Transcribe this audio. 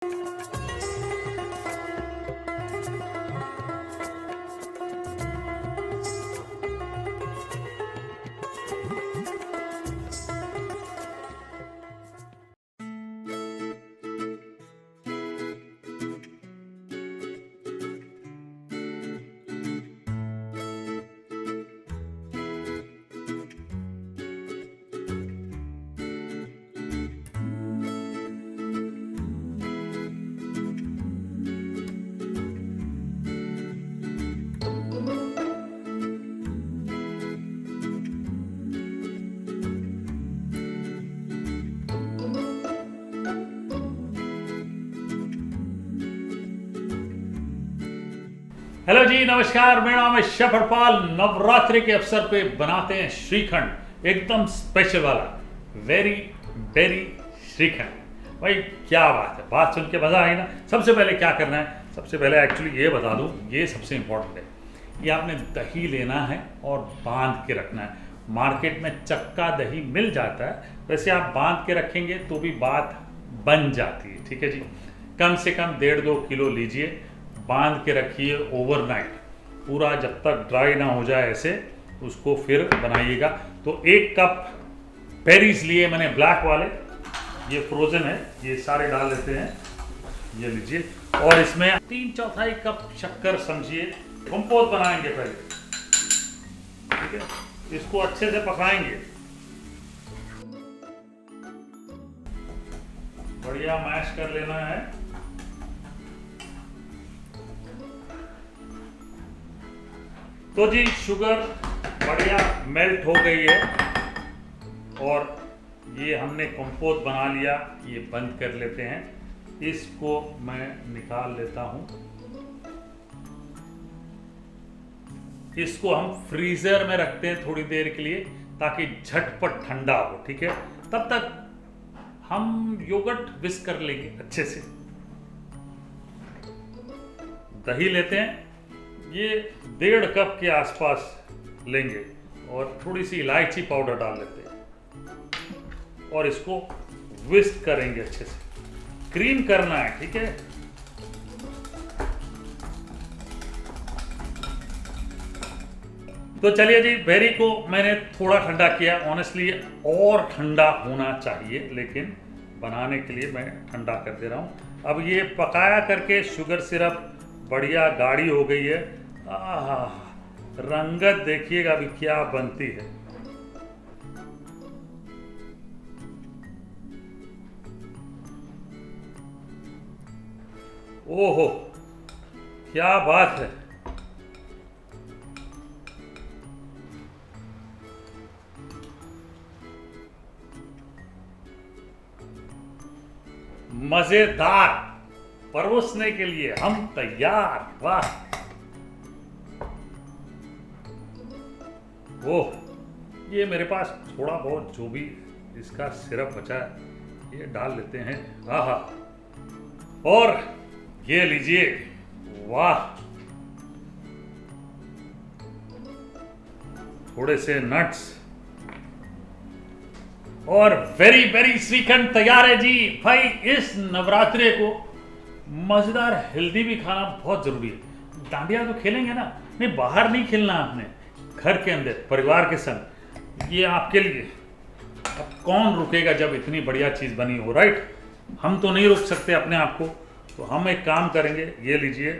Hello जी, नमस्कार। मेरा नाम है शेफ हरपाल। नवरात्रि के अवसर पे बनाते हैं श्रीखंड, एकदम स्पेशल वाला, वेरी वेरी श्रीखंड। भाई क्या बात है, बात सुन के मज़ा आई ना। सबसे पहले क्या करना है, सबसे पहले एक्चुअली ये बता दूं, ये सबसे इम्पोर्टेंट है। ये आपने दही लेना है और बांध के रखना है। मार्केट में चक्का दही मिल जाता है, वैसे आप बांध के रखेंगे तो भी बात बन जाती है। ठीक है जी, कम से कम 1.5-2 किलो लीजिए, बांध के रखिए ओवरनाइट, पूरा जब तक ड्राई ना हो जाए ऐसे, उसको फिर बनाइएगा। तो 1 कप पेरीज लिए मैंने, ब्लैक वाले, ये फ्रोजन है, ये सारे डाल देते हैं, ये लीजिए। और इसमें 3/4 कप शक्कर समझिए। कंपोज बनाएंगे पहले, ठीक है। इसको अच्छे से पकाएंगे, बढ़िया मैश कर लेना है। तो जी शुगर बढ़िया मेल्ट हो गई है और ये हमने कंपोज बना लिया। ये बंद कर लेते हैं, इसको मैं निकाल लेता हूं। इसको हम फ्रीजर में रखते हैं थोड़ी देर के लिए, ताकि झटपट ठंडा हो। ठीक है, तब तक हम योगर्ट विस्क कर लेंगे अच्छे से। दही लेते हैं, ये 1.5 कप के आसपास लेंगे, और थोड़ी सी इलायची पाउडर डाल लेते हैं और इसको विस्क करेंगे अच्छे से। क्रीम करना है, ठीक है। तो चलिए जी, बेरी को मैंने थोड़ा ठंडा किया। ऑनेस्टली और ठंडा होना चाहिए, लेकिन बनाने के लिए मैं ठंडा कर दे रहा हूं। अब ये पकाया करके शुगर सिरप बढ़िया गाढ़ी हो गई है। रंगत देखिएगा अभी क्या बनती है। ओहो, क्या बात है। मजेदार, परोसने के लिए हम तैयार। वाह, ओह, ये मेरे पास थोड़ा बहुत जो भी इसका सिरप बचा है, ये डाल लेते हैं। आहा, और ये लीजिए, वाह, थोड़े से नट्स, और वेरी वेरी श्रीखंड तैयार है जी। भाई इस नवरात्रि को मजेदार हेल्दी भी खाना बहुत जरूरी है। डांडिया तो खेलेंगे ना, नहीं बाहर नहीं खेलना आपने, घर के अंदर परिवार के संग। ये आपके लिए। अब कौन रुकेगा जब इतनी बढ़िया चीज बनी हो, राइट। हम तो नहीं रोक सकते अपने आप को, तो हम एक काम करेंगे, ये लीजिए।